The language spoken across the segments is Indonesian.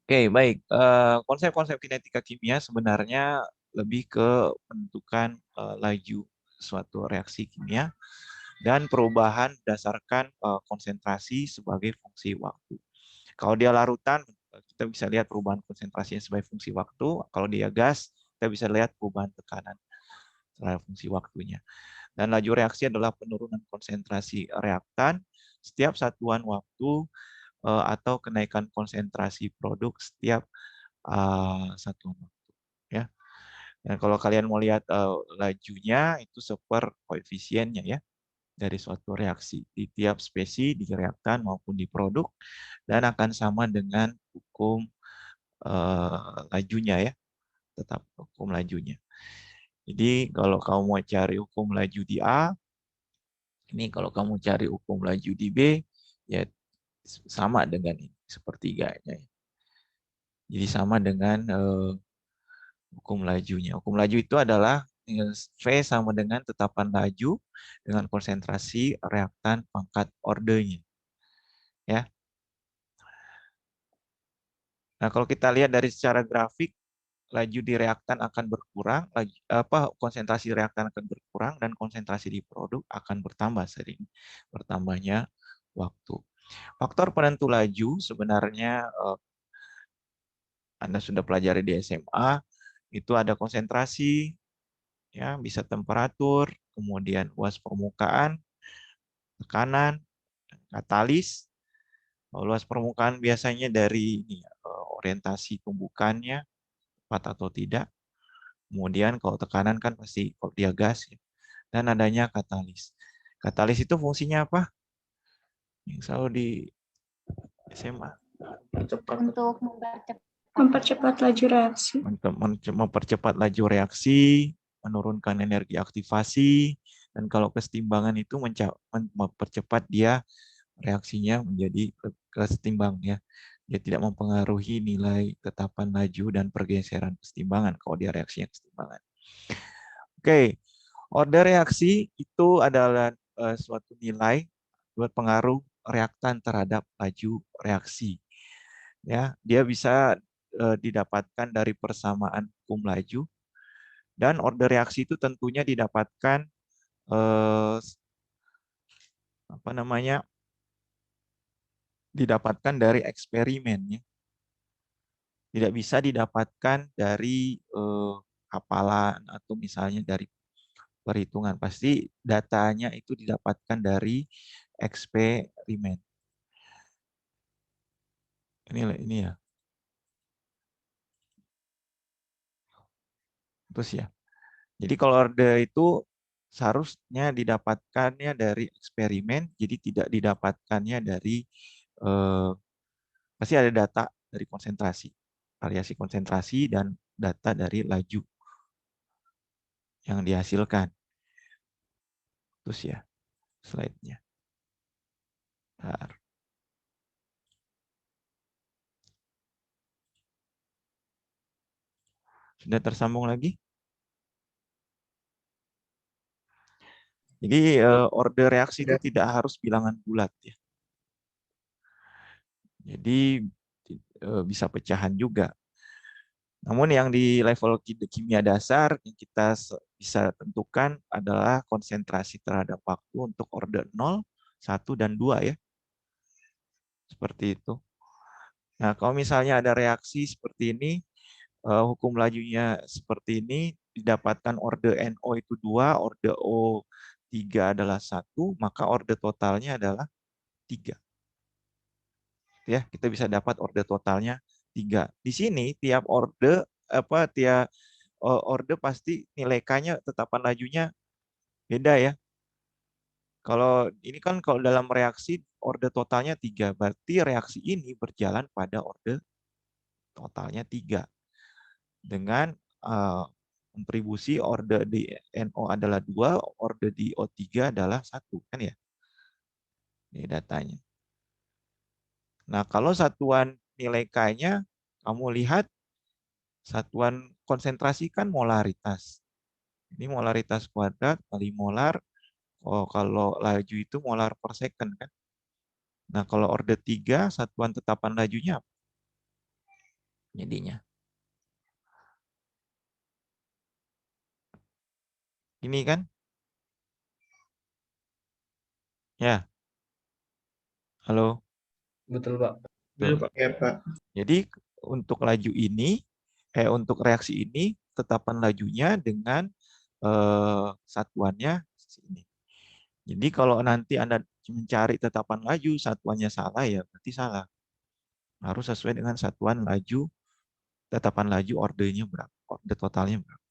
Oke, baik. Konsep-konsep kinetika kimia sebenarnya lebih ke menentukan laju suatu reaksi kimia dan perubahan berdasarkan konsentrasi sebagai fungsi waktu. Kalau dia larutan, kita bisa lihat perubahan konsentrasinya sebagai fungsi waktu. Kalau dia gas, kita bisa lihat perubahan tekanan sebagai fungsi waktunya. Dan laju reaksi adalah penurunan konsentrasi reaktan setiap satuan waktu atau kenaikan konsentrasi produk setiap satuan waktu. Ya. Dan kalau kalian mau lihat lajunya itu seper koefisiennya ya dari suatu reaksi di tiap spesies di reaktan maupun di produk dan akan sama dengan hukum lajunya ya, tetap hukum lajunya. Jadi kalau kamu mau cari hukum laju di A, ini kalau kamu cari hukum laju di B, ya sama dengan ini sepertiganya. Jadi sama dengan hukum lajunya. Hukum laju itu adalah V sama dengan tetapan laju dengan konsentrasi reaktan pangkat ordernya. Ya. Nah, kalau kita lihat dari secara grafik, laju di reaktan akan berkurang, konsentrasi reaktan akan berkurang dan konsentrasi di produk akan bertambah sering bertambahnya waktu. Faktor penentu laju sebenarnya Anda sudah pelajari di SMA, itu ada konsentrasi, ya bisa temperatur, kemudian luas permukaan, tekanan, katalis. Luas permukaan biasanya dari ini, orientasi tumbukannya tepat atau tidak. Kemudian kalau tekanan kan pasti kalau dia gas ya. Dan adanya katalis. Katalis itu fungsinya apa? Yang selalu di SMA. Untuk mempercepat laju reaksi. Untuk mempercepat laju reaksi, menurunkan energi aktivasi, dan kalau kesetimbangan itu mempercepat dia reaksinya menjadi kesetimbang ya. Dia tidak mempengaruhi nilai tetapan laju dan pergeseran kesetimbangan kalau dia reaksinya kesetimbangan. Oke, order reaksi itu adalah suatu nilai buat pengaruh reaktan terhadap laju reaksi. Ya, dia bisa didapatkan dari persamaan hukum laju dan order reaksi itu tentunya didapatkan eh, apa namanya? Didapatkan dari eksperimen ya. Tidak bisa didapatkan dari hafalan atau misalnya dari perhitungan. Pasti datanya itu didapatkan dari eksperimen. Ini ya. Terus ya. Jadi kalau order itu seharusnya didapatkannya dari eksperimen, jadi tidak didapatkannya dari pasti ada data dari konsentrasi, variasi konsentrasi dan data dari laju yang dihasilkan. Terus ya, slide-nya. Bentar. Sudah tersambung lagi? Jadi order reaksi itu tidak harus bilangan bulat ya. Jadi bisa pecahan juga. Namun yang di level kimia dasar yang kita bisa tentukan adalah konsentrasi terhadap waktu untuk order 0, 1, dan 2 ya. Seperti itu. Nah, kalau misalnya ada reaksi seperti ini, hukum lajunya seperti ini, didapatkan order NO itu 2, order O3 adalah 1, maka order totalnya adalah 3. Ya, kita bisa dapat order totalnya 3. Di sini tiap tiap order pasti nilai K-nya tetapan lajunya beda ya. Kalau ini kan kalau dalam reaksi order totalnya 3, berarti reaksi ini berjalan pada order totalnya 3. Dengan kontribusi order di NO adalah 2, order di O3 adalah 1 kan ya. Ini datanya. Nah, kalau satuan nilai K-nya kamu lihat satuan konsentrasi kan molaritas. Ini molaritas kuadrat kali molar. Oh, kalau laju itu molar per second kan. Nah, kalau order 3 satuan tetapan lajunya apa? jadinya. Ini kan? Ya. Halo. Betul, Pak. Betul. Ya, Pak. Jadi untuk laju ini, untuk reaksi ini, tetapan lajunya dengan satuannya sini. Jadi kalau nanti Anda mencari tetapan laju, satuannya salah, ya berarti salah. Harus sesuai dengan satuan laju, tetapan laju ordernya berapa, order totalnya berapa.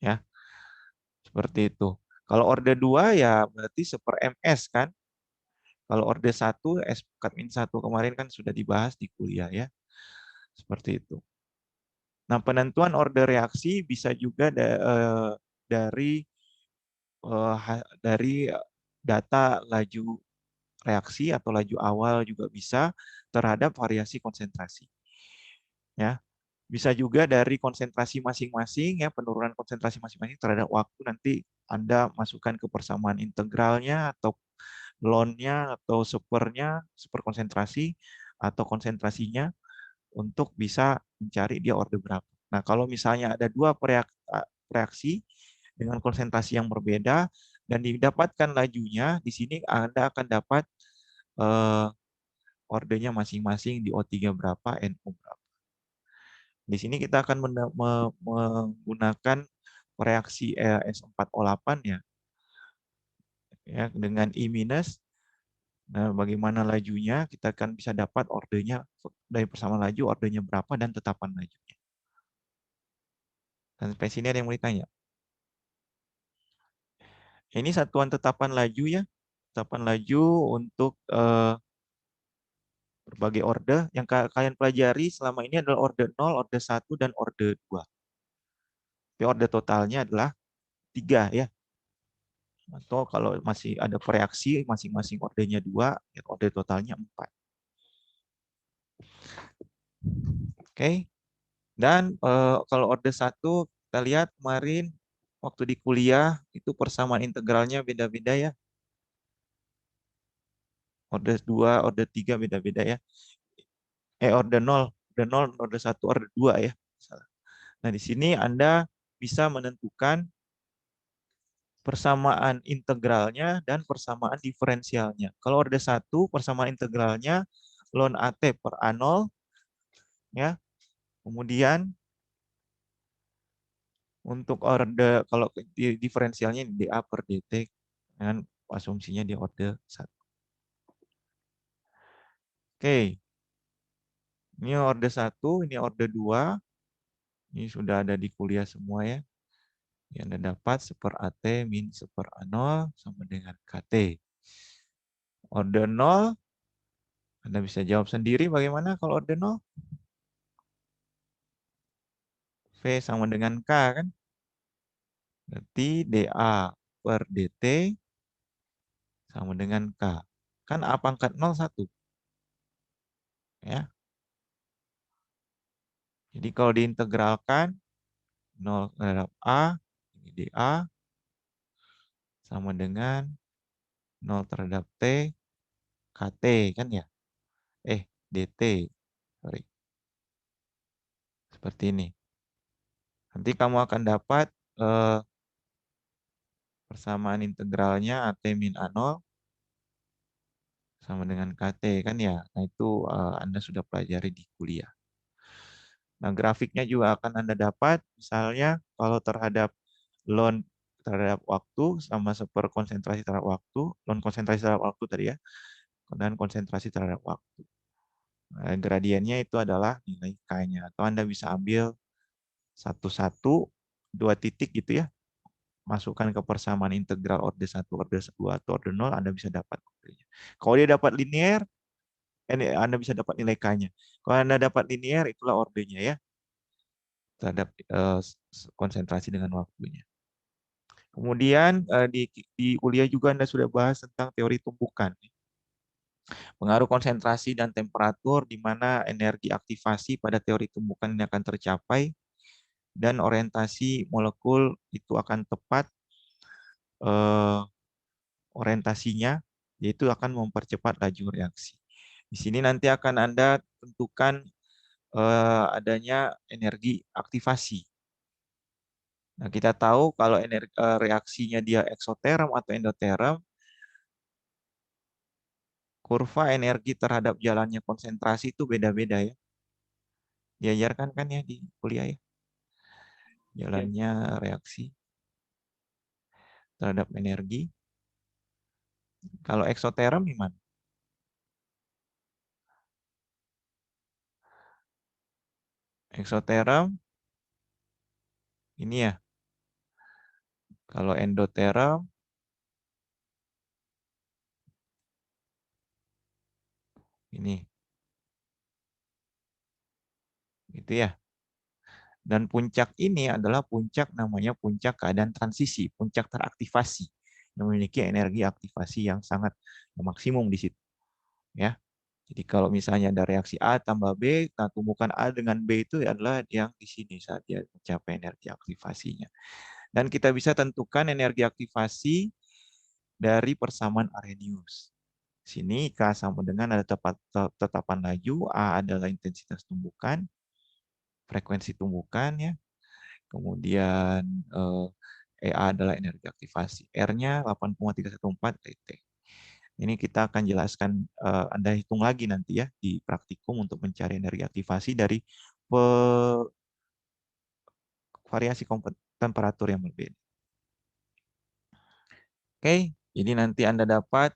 Ya, seperti itu. Kalau order 2 ya berarti 1/ms kan. Kalau order 1, S-1 kemarin kan sudah dibahas di kuliah ya. Seperti itu. Nah, penentuan order reaksi bisa juga dari data laju reaksi atau laju awal juga bisa terhadap variasi konsentrasi. Ya, bisa juga dari konsentrasi masing-masing ya, penurunan konsentrasi masing-masing terhadap waktu, nanti Anda masukkan ke persamaan integralnya atau ln-nya atau sepernya, super konsentrasi atau konsentrasinya untuk bisa mencari dia order berapa. Nah, kalau misalnya ada dua reaksi dengan konsentrasi yang berbeda dan didapatkan lajunya, di sini Anda akan dapat ordernya masing-masing di O3 berapa, NO berapa. Di sini kita akan menggunakan reaksi S4O8 ya dengan I-. Nah, bagaimana lajunya, kita akan bisa dapat ordernya dari persamaan laju, ordernya berapa, dan tetapan lajunya. Dan sampai sini ada yang mau ditanya? Ini satuan tetapan laju ya. Tetapan laju untuk berbagai order. Yang kalian pelajari selama ini adalah order 0, order 1, dan order 2. Tapi order totalnya adalah 3 ya. Atau kalau masih ada reaksi, masing-masing ordernya 2, ya order totalnya 4. Oke. Dan kalau order 1, kita lihat kemarin waktu di kuliah, itu persamaan integralnya beda-beda ya. Order 2, order 3 beda-beda ya. Order 0, order 1, order 2 ya. Nah, di sini Anda bisa menentukan persamaan integralnya dan persamaan diferensialnya. Kalau order 1, persamaan integralnya ln AT per A0 ya. Kemudian untuk order, kalau diferensialnya dA per dt dengan asumsinya di order 1. Oke. Ini order 1, ini order 2. Ini sudah ada di kuliah semua ya. Yang Anda dapat 1/AT min 1/A0 sama dengan KT. Order 0, Anda bisa jawab sendiri bagaimana kalau order 0. V sama dengan K kan. Berarti dA per dt sama dengan K. Kan A pangkat 0 1. Ya. Jadi kalau diintegralkan 0 terhadap A, ini dA sama dengan 0 terhadap T, KT kan ya. dt. Sorry. Seperti ini. Nanti kamu akan dapat persamaan integralnya AT min A0 sama dengan KT kan ya. Nah, itu Anda sudah pelajari di kuliah. Nah, grafiknya juga akan Anda dapat, misalnya kalau terhadap ln terhadap waktu sama konsentrasi terhadap waktu, ln konsentrasi terhadap waktu tadi ya, dan konsentrasi terhadap waktu. Nah, gradiennya itu adalah nilai K-nya. Atau Anda bisa ambil satu-satu, 2 titik gitu ya, masukkan ke persamaan integral order 1, order 2, atau order 0, Anda bisa dapat ordernya. Kalau dia dapat linear, Anda bisa dapat nilai K-nya. Kalau Anda dapat linear, itulah ordernya ya, terhadap konsentrasi dengan waktunya. Kemudian di kuliah juga Anda sudah bahas tentang teori tumbukan. Pengaruh konsentrasi dan temperatur di mana energi aktivasi pada teori tumbukan ini akan tercapai dan orientasi molekul itu akan tepat orientasinya, yaitu akan mempercepat laju reaksi. Di sini nanti akan Anda tentukan adanya energi aktivasi. Nah, kita tahu kalau reaksinya dia eksoterm atau endoterm, kurva energi terhadap jalannya konsentrasi itu beda-beda ya. Diajarkan kan ya di kuliah ya. Jalannya reaksi terhadap energi. Kalau eksoterm gimana? Eksoterm ini ya. Kalau endoterm ini. Gitu ya. Dan puncak ini adalah puncak namanya puncak keadaan transisi, puncak teraktivasi yang memiliki energi aktivasi yang sangat maksimum di situ. Ya. Jadi kalau misalnya ada reaksi A tambah B, nah tumbukan A dengan B itu adalah yang di sini saat dia mencapai energi aktivasinya. Dan kita bisa tentukan energi aktivasi dari persamaan Arrhenius. Sini K sama dengan ada tetapan laju, A adalah intensitas tumbukan, frekuensi tumbukan ya. Kemudian EA adalah energi aktivasi. R-nya 8,314 TT. Ini kita akan jelaskan, Anda hitung lagi nanti ya di praktikum untuk mencari energi aktivasi dari variasi temperatur yang berbeda. Oke, jadi nanti Anda dapat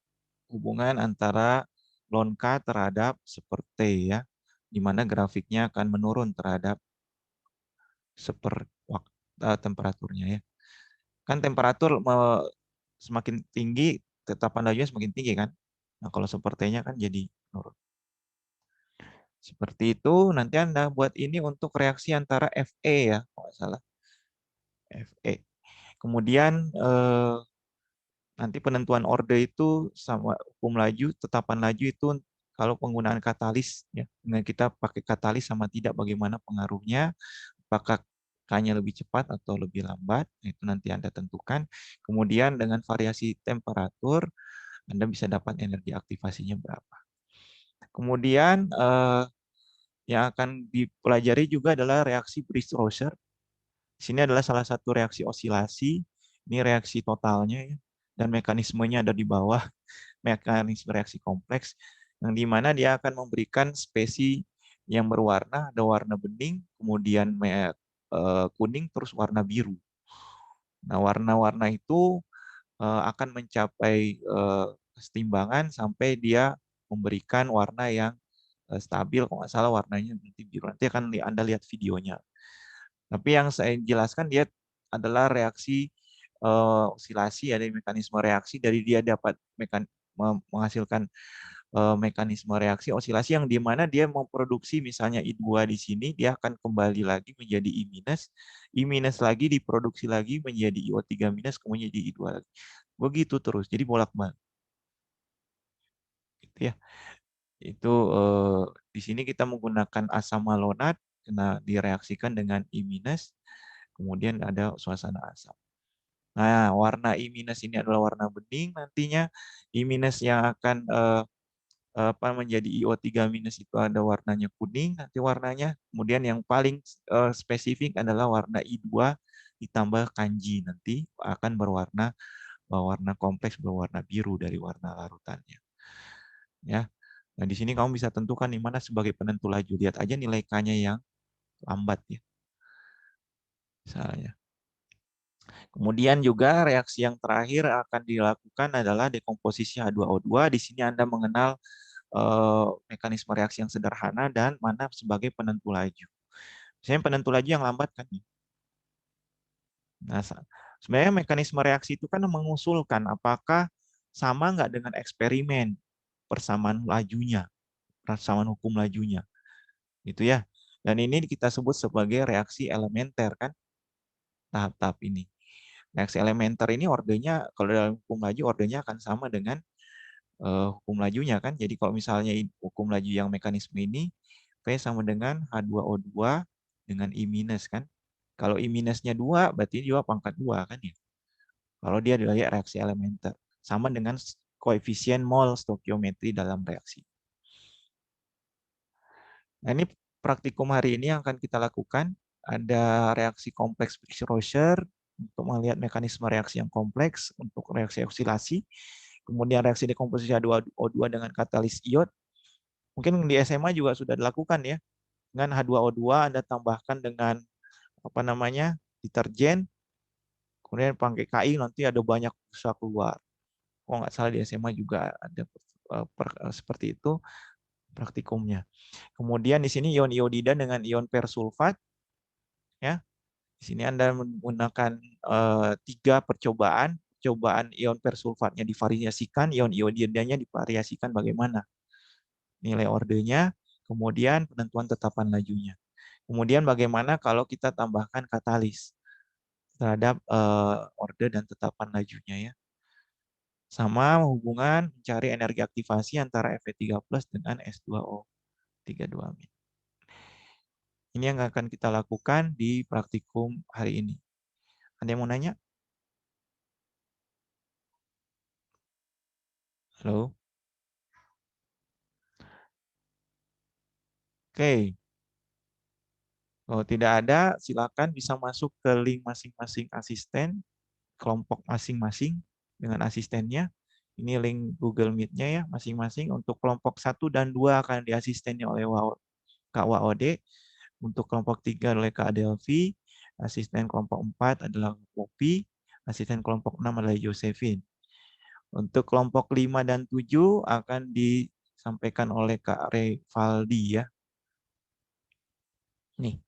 hubungan antara ln K terhadap seperti ya, di mana grafiknya akan menurun terhadap temperaturnya ya. Kan temperatur semakin tinggi, tetapan lajunya semakin tinggi kan. Nah, kalau sepertinya kan jadi menurun. Seperti itu, nanti Anda buat ini untuk reaksi antara Fe ya, kalau nggak salah. Fe. Kemudian nanti penentuan orde itu sama hukum laju, tetapan laju itu kalau penggunaan katalis ya. Dengan kita pakai katalis sama tidak bagaimana pengaruhnya, apakah K-nya lebih cepat atau lebih lambat, itu nanti Anda tentukan. Kemudian dengan variasi temperatur, Anda bisa dapat energi aktivasinya berapa. Kemudian yang akan dipelajari juga adalah reaksi Brice-Rosser. Di sini adalah salah satu reaksi osilasi, ini reaksi totalnya ya, dan mekanismenya ada di bawah, mekanisme reaksi kompleks, yang di mana dia akan memberikan spesi yang berwarna, ada warna bening, kemudian kuning, terus warna biru. Nah, warna-warna itu akan mencapai kesetimbangan sampai dia memberikan warna yang stabil, kalau nggak salah warnanya nanti biru. Nanti akan Anda lihat videonya. Tapi yang saya jelaskan dia adalah reaksi osilasi, ada mekanisme reaksi dari dia dapat menghasilkan mekanisme reaksi osilasi yang di mana dia memproduksi misalnya I2 di sini, dia akan kembali lagi menjadi I-, lagi diproduksi lagi menjadi IO3-, kemudian jadi I2 lagi. Begitu terus, jadi bolak-balik. Gitu ya. Itu di sini kita menggunakan asam malonat karena direaksikan dengan I-, kemudian ada suasana asam. Nah, warna I- ini adalah warna bening, nantinya I- yang akan menjadi IO3- itu ada warnanya kuning nanti warnanya. Kemudian yang paling spesifik adalah warna I2 ditambah kanji nanti akan berwarna warna kompleks berwarna biru dari warna larutannya. Ya. Nah, di sini kamu bisa tentukan di mana sebagai penentu laju. Lihat aja nilai K-nya yang lambat ya. Misalnya. Kemudian juga reaksi yang terakhir akan dilakukan adalah dekomposisi H2O2. Di sini Anda mengenal mekanisme reaksi yang sederhana dan mana sebagai penentu laju. Misalnya penentu laju yang lambat kan. Nah, sebenarnya mekanisme reaksi itu kan mengusulkan apakah sama nggak dengan eksperimen persamaan lajunya, persamaan hukum lajunya. Gitu ya. Dan ini kita sebut sebagai reaksi elementer kan, tahap-tahap ini. Reaksi elementer ini ordenya, kalau dalam hukum laju ordenya akan sama dengan hukum lajunya kan. Jadi kalau misalnya hukum laju yang mekanisme ini, V sama dengan H2O2 dengan I- kan. Kalau I-nya 2, berarti dia pangkat 2 kan ya. Kalau dia adalah reaksi elementer. Sama dengan koefisien mol stokiometri dalam reaksi. Nah, ini praktikum hari ini yang akan kita lakukan ada reaksi kompleks Briggs-Rosher untuk melihat mekanisme reaksi yang kompleks untuk reaksi oksidasi. Kemudian reaksi dekomposisi H2O2 dengan katalis iod. Mungkin di SMA juga sudah dilakukan ya. Dengan H2O2 Anda tambahkan dengan apa namanya? Deterjen. Kemudian pakai KI nanti ada banyak busa keluar. Kalau nggak salah di SMA juga ada seperti itu praktikumnya. Kemudian di sini ion iodida dengan ion persulfat ya. Di sini Anda menggunakan 3 percobaan. Percobaan ion persulfatnya divariasikan, ion iodidanya divariasikan bagaimana nilai ordenya, kemudian penentuan tetapan lajunya. Kemudian bagaimana kalau kita tambahkan katalis terhadap orde dan tetapan lajunya ya. Sama hubungan mencari energi aktivasi antara Fe3+ dengan S2O32-. Ini yang akan kita lakukan di praktikum hari ini. Ada yang mau nanya? Halo? Oke. Kalau tidak ada, silakan bisa masuk ke link masing-masing asisten, kelompok masing-masing dengan asistennya. Ini link Google Meet-nya ya, masing-masing. Untuk kelompok 1 dan 2 akan diasistennya oleh Kak Waode. Untuk kelompok 3 oleh Kak Delvi. Asisten kelompok 4 adalah Popi. Asisten kelompok 6 adalah Josephine. Untuk kelompok 5 dan 7 akan disampaikan oleh Kak Revaldi ya. Nih.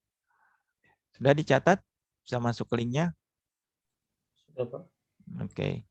Sudah dicatat? Bisa masuk ke linknya? Sudah, Pak. Oke.